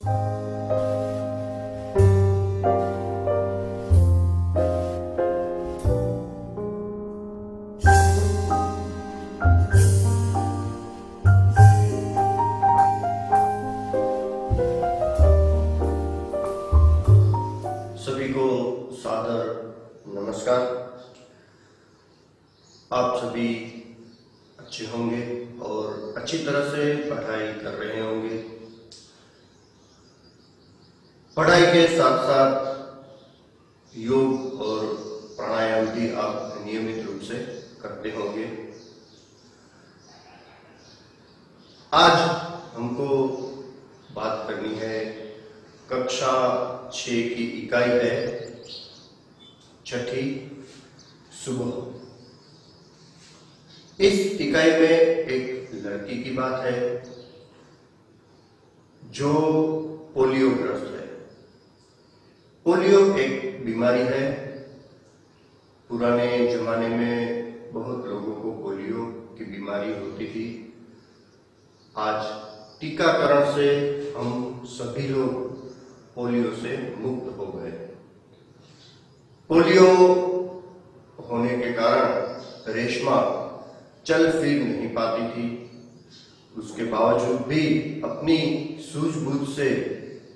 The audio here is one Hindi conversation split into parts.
सभी को सादर नमस्कार। आप सभी अच्छे होंगे और अच्छी तरह से पढ़ाई कर रहे होंगे। पढ़ाई के साथ साथ योग और प्राणायाम भी आप नियमित रूप से करते होंगे। आज हमको बात करनी है, कक्षा 6 की इकाई है छठी सुबह। इस इकाई में एक लड़की की बात है जो पोलियोग्रस्त है। पोलियो एक बीमारी है। पुराने जमाने में बहुत लोगों को पोलियो की बीमारी होती थी। आज टीकाकरण से हम सभी लोग पोलियो से मुक्त हो गए। पोलियो होने के कारण रेशमा चल फिर नहीं पाती थी। उसके बावजूद भी अपनी सूझबूझ से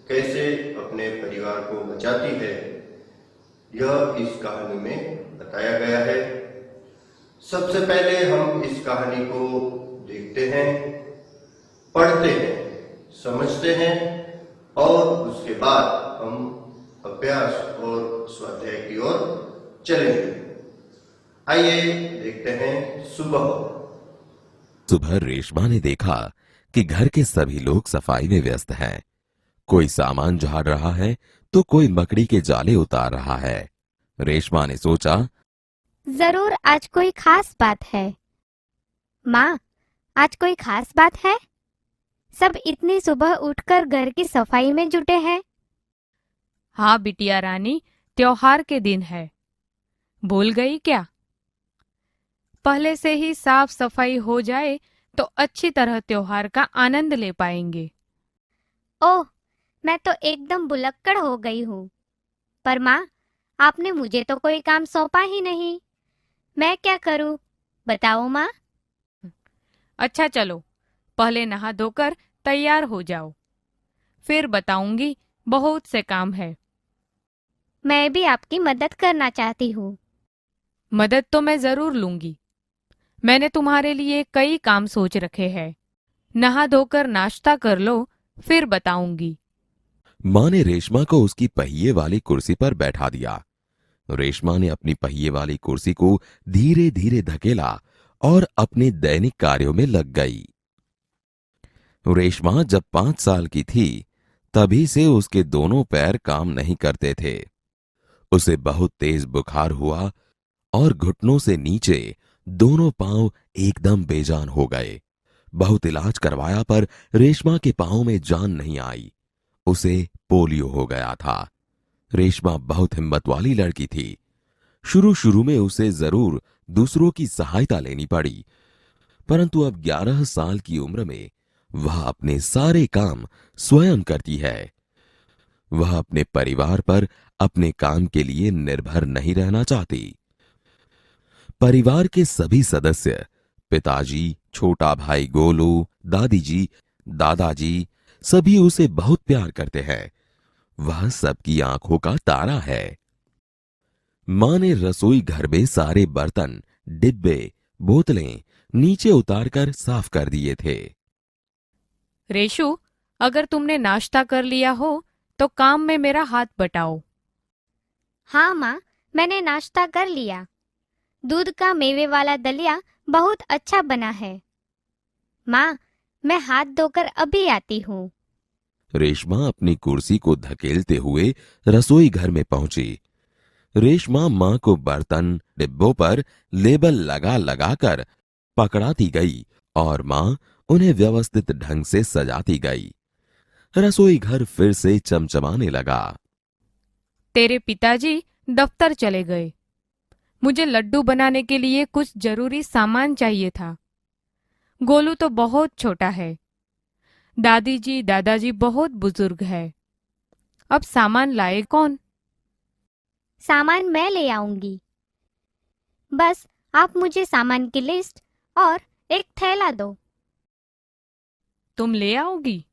कैसे अपने परिवार को बचाती है, यह इस कहानी में बताया गया है। सबसे पहले हम इस कहानी को देखते हैं, पढ़ते हैं, समझते हैं और उसके बाद हम अभ्यास और स्वाध्याय की ओर चलेंगे। आइए देखते हैं। सुबह रेशमा ने देखा कि घर के सभी लोग सफाई में व्यस्त हैं। कोई सामान झाड़ रहा है तो कोई मकड़ी के जाले उतार रहा है। रेशमा ने सोचा, जरूर आज कोई खास बात है। माँ, आज कोई खास बात है? सब इतनी सुबह उठकर घर की सफाई में जुटे हैं। हाँ बिटिया रानी, त्योहार के दिन है। भूल गई क्या? पहले से ही साफ सफाई हो जाए तो अच्छी तरह त्योहार का आनंद ले पाएंगे। ओह, मैं तो एकदम भुलक्कड़ हो गई हूँ। पर माँ, आपने मुझे तो कोई काम सौंपा ही नहीं। मैं क्या करूँ, बताओ माँ। अच्छा चलो, पहले नहा धोकर तैयार हो जाओ, फिर बताऊंगी। बहुत से काम है। मैं भी आपकी मदद करना चाहती हूँ। मदद तो मैं जरूर लूंगी। मैंने तुम्हारे लिए कई काम सोच रखे हैं। नहा धोकर नाश्ता कर लो, फिर बताऊंगी। माँ ने रेशमा को उसकी पहिए वाली कुर्सी पर बैठा दिया। रेशमा ने अपनी पहिए वाली कुर्सी को धीरे धीरे धकेला और अपने दैनिक कार्यों में लग गई। रेशमा जब 5 साल की थी, तभी से उसके दोनों पैर काम नहीं करते थे। उसे बहुत तेज बुखार हुआ और घुटनों से नीचे दोनों पांव एकदम बेजान हो गए। बहुत इलाज करवाया पर रेशमा के पांव में जान नहीं आई। उसे पोलियो हो गया था। रेशमा बहुत हिम्मत वाली लड़की थी। शुरू शुरू में उसे जरूर दूसरों की सहायता लेनी पड़ी, परंतु अब 11 साल की उम्र में वह अपने सारे काम स्वयं करती है। वह अपने परिवार पर अपने काम के लिए निर्भर नहीं रहना चाहती। परिवार के सभी सदस्य, पिताजी, छोटा भाई गोलू, दादी जी, दादाजी, सभी उसे बहुत प्यार करते हैं। वह सबकी आंखों का तारा है। मां ने रसोई घर में सारे बर्तन, डिब्बे, बोतलें नीचे उतारकर साफ कर दिए थे। रेशु, अगर तुमने नाश्ता कर लिया हो तो काम में मेरा हाथ बटाओ। हाँ माँ, मैंने नाश्ता कर लिया। दूध का मेवे वाला दलिया बहुत अच्छा बना है। माँ, मैं हाथ धोकर अभी आती हूँ। रेशमा अपनी कुर्सी को धकेलते हुए रसोई घर में पहुंची। रेशमा मां को बर्तन, डिब्बों पर लेबल लगा लगा कर पकड़ाती गई और मां उन्हें व्यवस्थित ढंग से सजाती गई। रसोई घर फिर से चमचमाने लगा। तेरे पिताजी दफ्तर चले गए। मुझे लड्डू बनाने के लिए कुछ जरूरी सामान चाहिए था। गोलू तो बहुत छोटा है। दादी जी दादाजी बहुत बुजुर्ग है। अब सामान लाए कौन? सामान मैं ले आऊंगी। बस आप मुझे सामान की लिस्ट और एक थैला दो। तुम ले आओगी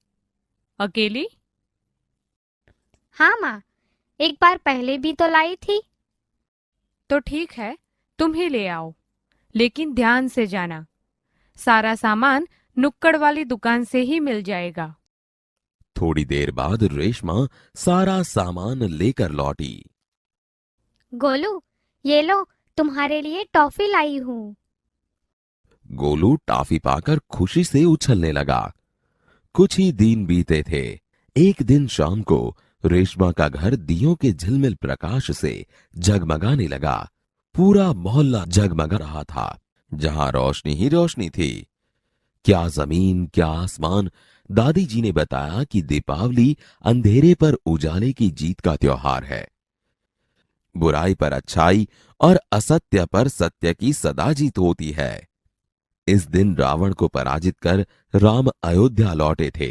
अकेली? हाँ माँ, एक बार पहले भी तो लाई थी। तो ठीक है, तुम ही ले आओ, लेकिन ध्यान से जाना। सारा सामान नुक्कड़ वाली दुकान से ही मिल जाएगा। थोड़ी देर बाद रेशमा सारा सामान लेकर लौटी। गोलू, ये लो, तुम्हारे लिए टॉफी लाई हूँ। गोलू टॉफी पाकर खुशी से उछलने लगा। कुछ ही दिन बीते थे। एक दिन शाम को रेशमा का घर दियों के झिलमिल प्रकाश से जगमगाने लगा। पूरा मोहल्ला जगमगा रहा था, जहां रोशनी ही रोशनी थी। क्या जमीन क्या आसमान। दादी जी ने बताया कि दीपावली अंधेरे पर उजाले की जीत का त्योहार है। बुराई पर अच्छाई और असत्य पर सत्य की सदा जीत होती है। इस दिन रावण को पराजित कर राम अयोध्या लौटे थे।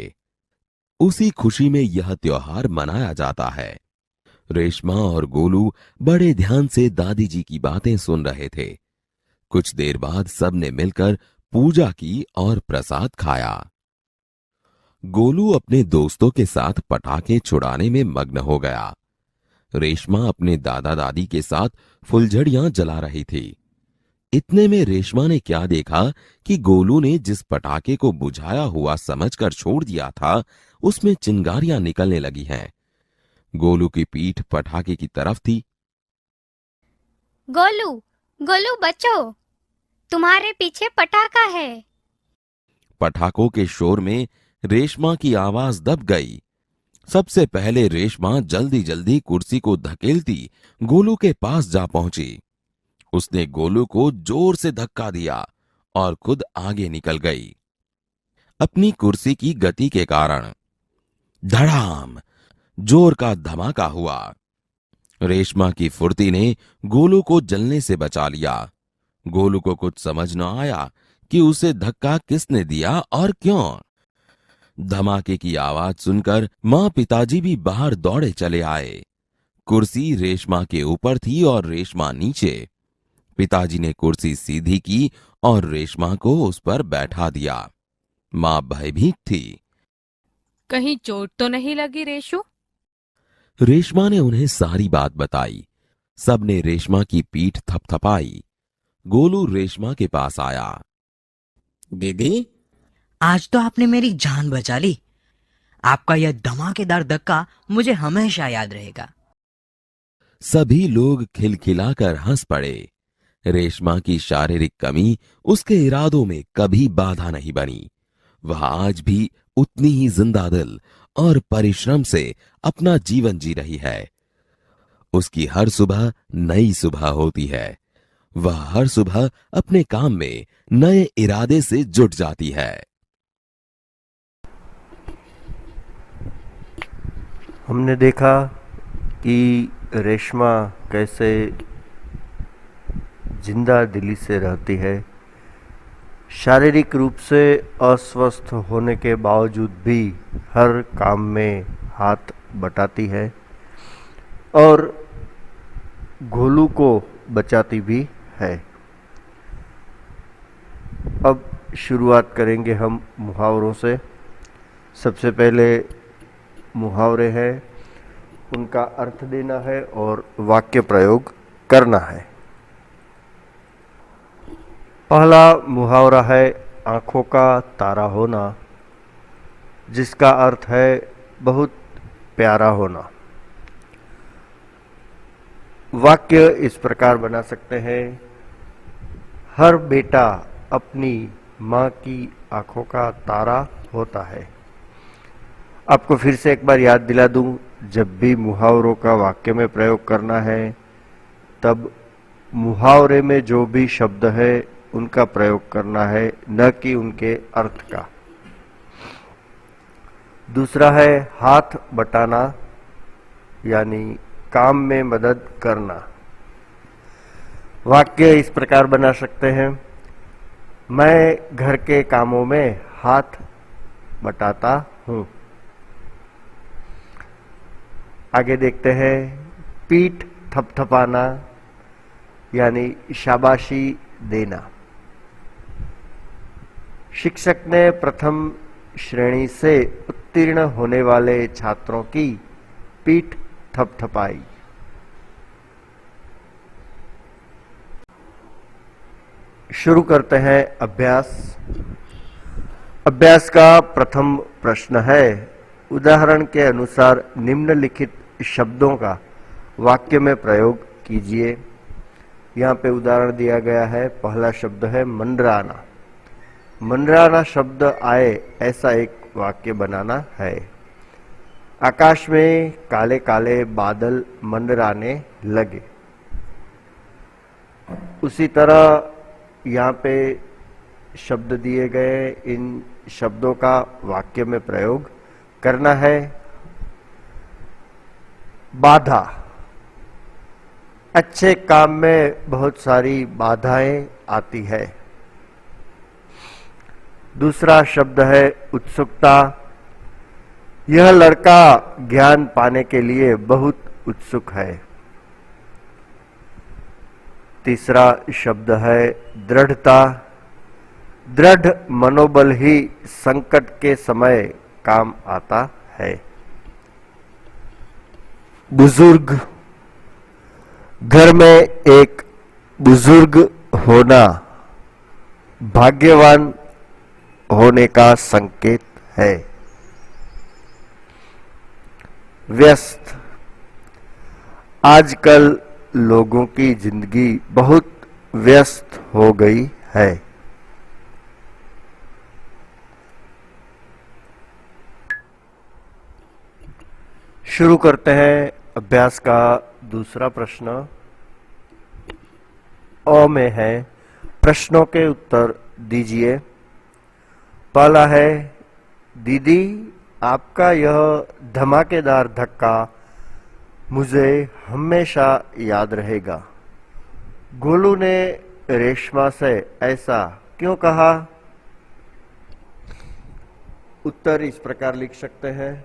उसी खुशी में यह त्योहार मनाया जाता है। रेशमा और गोलू बड़े ध्यान से दादी जी की बातें सुन रहे थे। कुछ देर बाद सबने मिलकर पूजा की और प्रसाद खाया। गोलू अपने दोस्तों के साथ पटाखे छुड़ाने में मग्न हो गया। रेशमा अपने दादा दादी के साथ फुलझड़ियां जला रही थी। इतने में रेशमा ने क्या देखा कि गोलू ने जिस पटाखे को बुझाया हुआ समझकर छोड़ दिया था, उसमें चिंगारियां निकलने लगी हैं। गोलू की पीठ पटाखे की तरफ थी। गोलू, गोलू बचो, तुम्हारे पीछे पटाखा है। पटाखों के शोर में रेशमा की आवाज दब गई। सबसे पहले रेशमा जल्दी जल्दी कुर्सी को धकेलती गोलू के पास जा पहुंची। उसने गोलू को जोर से धक्का दिया और खुद आगे निकल गई। अपनी कुर्सी की गति के कारण धड़ाम जोर का धमाका हुआ। रेशमा की फुर्ती ने गोलू को जलने से बचा लिया। गोलू को कुछ समझ न आया कि उसे धक्का किसने दिया और क्यों। धमाके की आवाज सुनकर मां पिताजी भी बाहर दौड़े चले आए। कुर्सी रेशमा के ऊपर थी और रेशमा नीचे। पिताजी ने कुर्सी सीधी की और रेशमा को उस पर बैठा दिया। मां भयभीत थी। कहीं चोट तो नहीं लगी रेशु? रेशमा ने उन्हें सारी बात बताई। सबने रेशमा की पीठ थपथपाई। गोलू रेशमा के पास आया। दीदी, आज तो आपने मेरी जान बचा ली। आपका यह धमाकेदार धक्का मुझे हमेशा याद रहेगा। सभी लोग खिलखिलाकर हंस पड़े। रेशमा की शारीरिक कमी उसके इरादों में कभी बाधा नहीं बनी। वह आज भी उतनी ही जिंदा दिल और परिश्रम से अपना जीवन जी रही है। उसकी हर सुबह नई सुबह होती है। वह हर सुबह अपने काम में नए इरादे से जुट जाती है। हमने देखा कि रेशमा कैसे जिंदा दिली से रहती है। शारीरिक रूप से अस्वस्थ होने के बावजूद भी हर काम में हाथ बटाती है और गोलू को बचाती भी है। अब शुरुआत करेंगे हम मुहावरों से। सबसे पहले मुहावरे हैं, उनका अर्थ देना है और वाक्य प्रयोग करना है। पहला मुहावरा है आंखों का तारा होना, जिसका अर्थ है बहुत प्यारा होना। वाक्य इस प्रकार बना सकते हैं, हर बेटा अपनी माँ की आंखों का तारा होता है। आपको फिर से एक बार याद दिला दूं, जब भी मुहावरों का वाक्य में प्रयोग करना है तब मुहावरे में जो भी शब्द है उनका प्रयोग करना है, न कि उनके अर्थ का। दूसरा है हाथ बटाना, यानी काम में मदद करना। वाक्य इस प्रकार बना सकते हैं, मैं घर के कामों में हाथ बताता हूं। आगे देखते हैं, पीठ थपथपाना यानी शाबाशी देना। शिक्षक ने प्रथम श्रेणी से उत्तीर्ण होने वाले छात्रों की पीठ थपथपाई। शुरू करते हैं अभ्यास। अभ्यास का प्रथम प्रश्न है, उदाहरण के अनुसार निम्नलिखित शब्दों का वाक्य में प्रयोग कीजिए। यहाँ पे उदाहरण दिया गया है। पहला शब्द है मंडराना। मंडराना शब्द आए ऐसा एक वाक्य बनाना है। आकाश में काले काले बादल मंडराने लगे। उसी तरह यहाँ पे शब्द दिए गए, इन शब्दों का वाक्य में प्रयोग करना है। बाधा, अच्छे काम में बहुत सारी बाधाएं आती है। दूसरा शब्द है उत्सुकता। यह लड़का ज्ञान पाने के लिए बहुत उत्सुक है। तीसरा शब्द है दृढ़ता। दृढ़ मनोबल ही संकट के समय काम आता है। बुजुर्ग, घर में एक बुजुर्ग होना भाग्यवान होने का संकेत है। व्यस्त, आजकल लोगों की जिंदगी बहुत व्यस्त हो गई है। शुरू करते हैं अभ्यास का दूसरा प्रश्न। अ में है, प्रश्नों के उत्तर दीजिए। पहला है, दीदी आपका यह धमाकेदार धक्का मुझे हमेशा याद रहेगा। गोलू ने रेशमा से ऐसा क्यों कहा? उत्तर इस प्रकार लिख सकते हैं,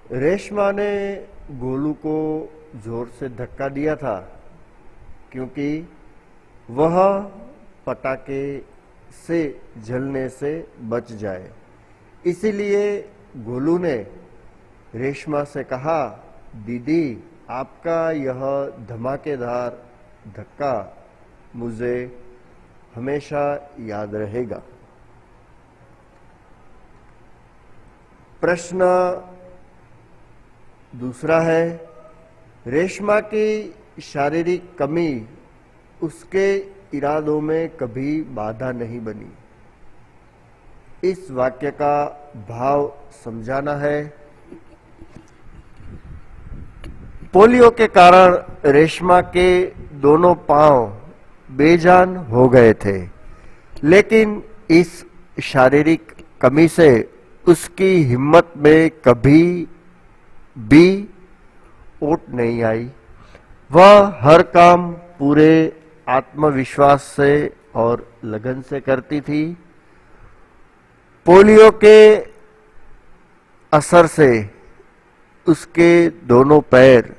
रेशमा ने गोलू को जोर से धक्का दिया था क्योंकि वह पटाखे से जलने से बच जाए। इसीलिए गोलू ने रेशमा से कहा, दीदी आपका यह धमाकेदार धक्का मुझे हमेशा याद रहेगा। प्रश्न दूसरा है, रेशमा की शारीरिक कमी उसके इरादों में कभी बाधा नहीं बनी। इस वाक्य का भाव समझाना है। पोलियो के कारण रेशमा के दोनों पांव बेजान हो गए थे, लेकिन इस शारीरिक कमी से उसकी हिम्मत में कभी भी ओट नहीं आई। वह हर काम पूरे आत्मविश्वास से और लगन से करती थी। पोलियो के असर से उसके दोनों पैर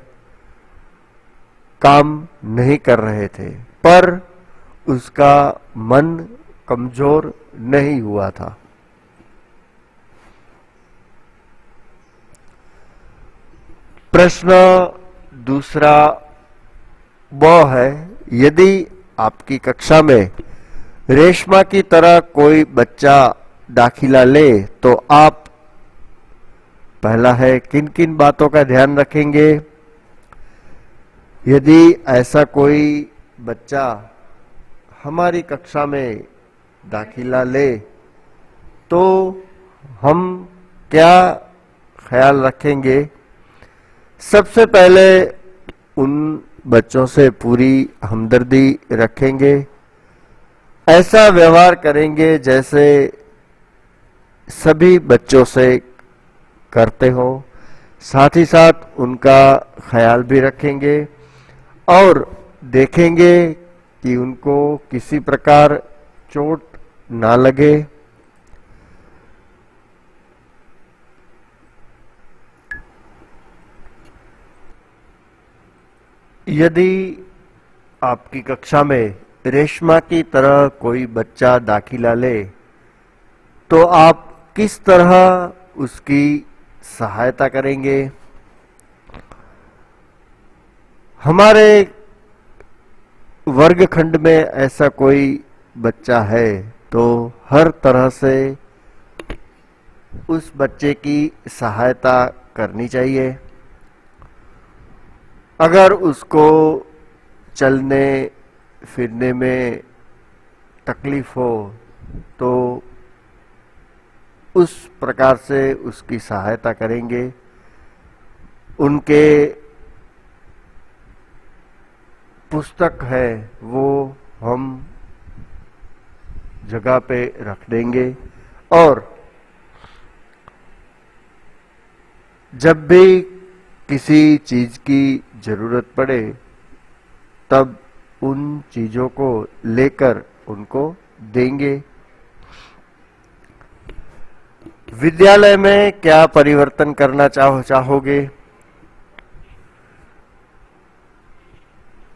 काम नहीं कर रहे थे, पर उसका मन कमजोर नहीं हुआ था। प्रश्न दूसरा वह है, यदि आपकी कक्षा में रेशमा की तरह कोई बच्चा दाखिला ले तो आप पहला है किन किन बातों का ध्यान रखेंगे? यदि ऐसा कोई बच्चा हमारी कक्षा में दाखिला ले तो हम क्या ख्याल रखेंगे? सबसे पहले उन बच्चों से पूरी हमदर्दी रखेंगे। ऐसा व्यवहार करेंगे जैसे सभी बच्चों से करते हो। साथ ही साथ उनका ख्याल भी रखेंगे और देखेंगे कि उनको किसी प्रकार चोट ना लगे। यदि आपकी कक्षा में रेशमा की तरह कोई बच्चा दाखिला ले तो आप किस तरह उसकी सहायता करेंगे? हमारे वर्गखंड में ऐसा कोई बच्चा है तो हर तरह से उस बच्चे की सहायता करनी चाहिए। अगर उसको चलने फिरने में तकलीफ हो तो उस प्रकार से उसकी सहायता करेंगे। उनके पुस्तक है वो हम जगह पे रख देंगे और जब भी किसी चीज की जरूरत पड़े तब उन चीजों को लेकर उनको देंगे। विद्यालय में क्या परिवर्तन करना चाहोगे?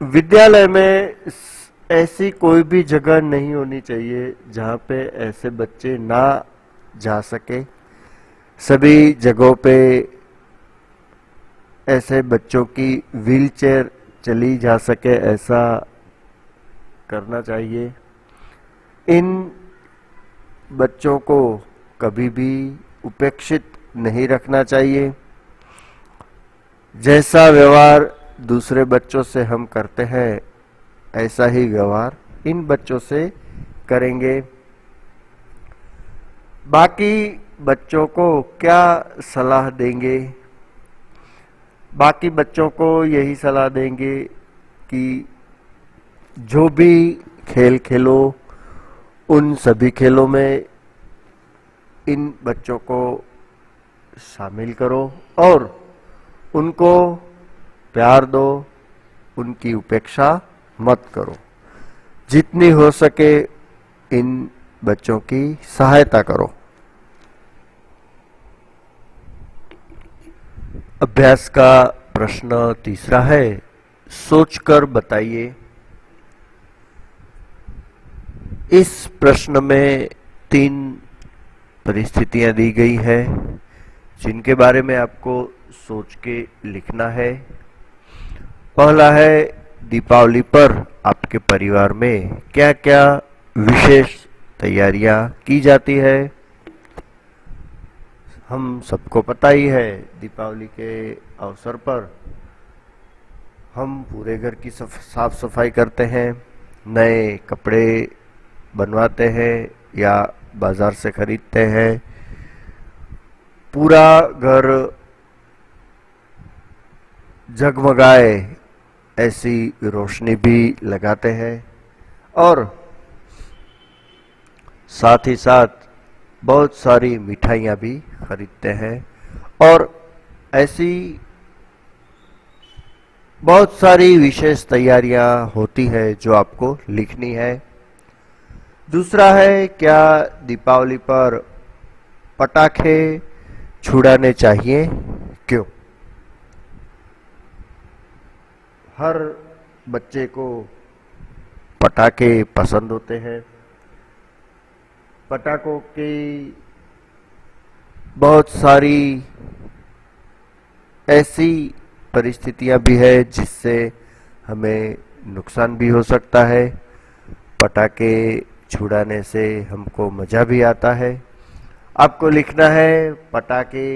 विद्यालय में ऐसी कोई भी जगह नहीं होनी चाहिए जहां पे ऐसे बच्चे ना जा सके। सभी जगहों पे ऐसे बच्चों की व्हीलचेयर चली जा सके, ऐसा करना चाहिए। इन बच्चों को कभी भी उपेक्षित नहीं रखना चाहिए। जैसा व्यवहार दूसरे बच्चों से हम करते हैं ऐसा ही व्यवहार इन बच्चों से करेंगे। बाकी बच्चों को क्या सलाह देंगे? बाकी बच्चों को यही सलाह देंगे कि जो भी खेल खेलो उन सभी खेलों में इन बच्चों को शामिल करो और उनको प्यार दो, उनकी उपेक्षा मत करो। जितनी हो सके इन बच्चों की सहायता करो। अभ्यास का प्रश्न तीसरा है, सोचकर बताइए। इस प्रश्न में 3 परिस्थितियां दी गई है जिनके बारे में आपको सोच के लिखना है। पहला है, दीपावली पर आपके परिवार में क्या क्या विशेष तैयारियां की जाती है। हम सबको पता ही है दीपावली के अवसर पर हम पूरे घर की साफ सफाई करते हैं, नए कपड़े बनवाते हैं या बाजार से खरीदते हैं, पूरा घर जगमगाए ऐसी रोशनी भी लगाते हैं और साथ ही साथ बहुत सारी मिठाइयाँ भी खरीदते हैं और ऐसी बहुत सारी विशेष तैयारियां होती है जो आपको लिखनी है। दूसरा है, क्या दीपावली पर पटाखे छुड़ाने चाहिए, क्यों? हर बच्चे को पटाखे पसंद होते हैं। पटाखों की बहुत सारी ऐसी परिस्थितियां भी है जिससे हमें नुकसान भी हो सकता है। पटाखे छुड़ाने से हमको मजा भी आता है। आपको लिखना है पटाखे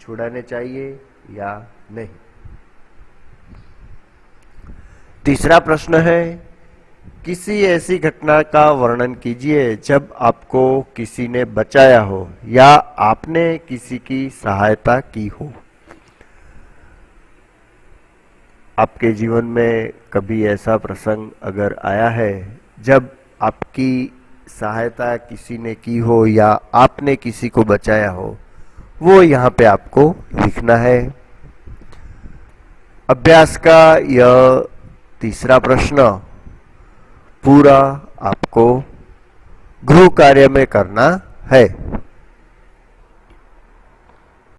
छुड़ाने चाहिए या नहीं। तीसरा प्रश्न है, किसी ऐसी घटना का वर्णन कीजिए जब आपको किसी ने बचाया हो या आपने किसी की सहायता की हो। आपके जीवन में कभी ऐसा प्रसंग अगर आया है जब आपकी सहायता किसी ने की हो या आपने किसी को बचाया हो, वो यहाँ पे आपको लिखना है। अभ्यास का यह तीसरा प्रश्न पूरा आपको गृह कार्य में करना है।